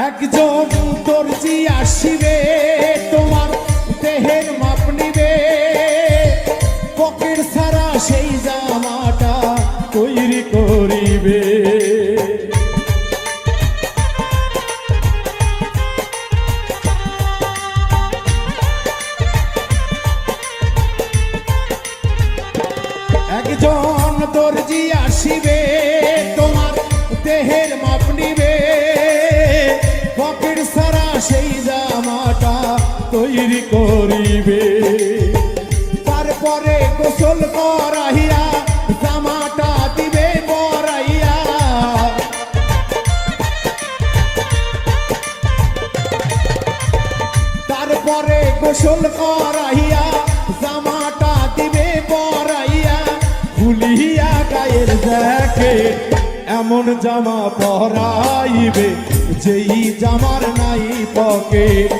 একজন দর্জি আসিবে তোমার দেহের মাপ নিবে, পকেট ছাড়া সেই জামাটা তৈরি করিবে। একজন দর্জি আসিবে তোমার দেহের মাপ নিবে, পকেট ছাড়া সেই জামাটা তৈরি করিবে। তারপরে গোসল করাইয়া জামাটা দিবে পরাইয়া, তারপরে গোসল করাইয়া জামাটা দিবে পরাইয়া। খুলিয়া গায়ের জ্যাকেট এমন জামা পরাইবে, যেই জামার নাই পকেট।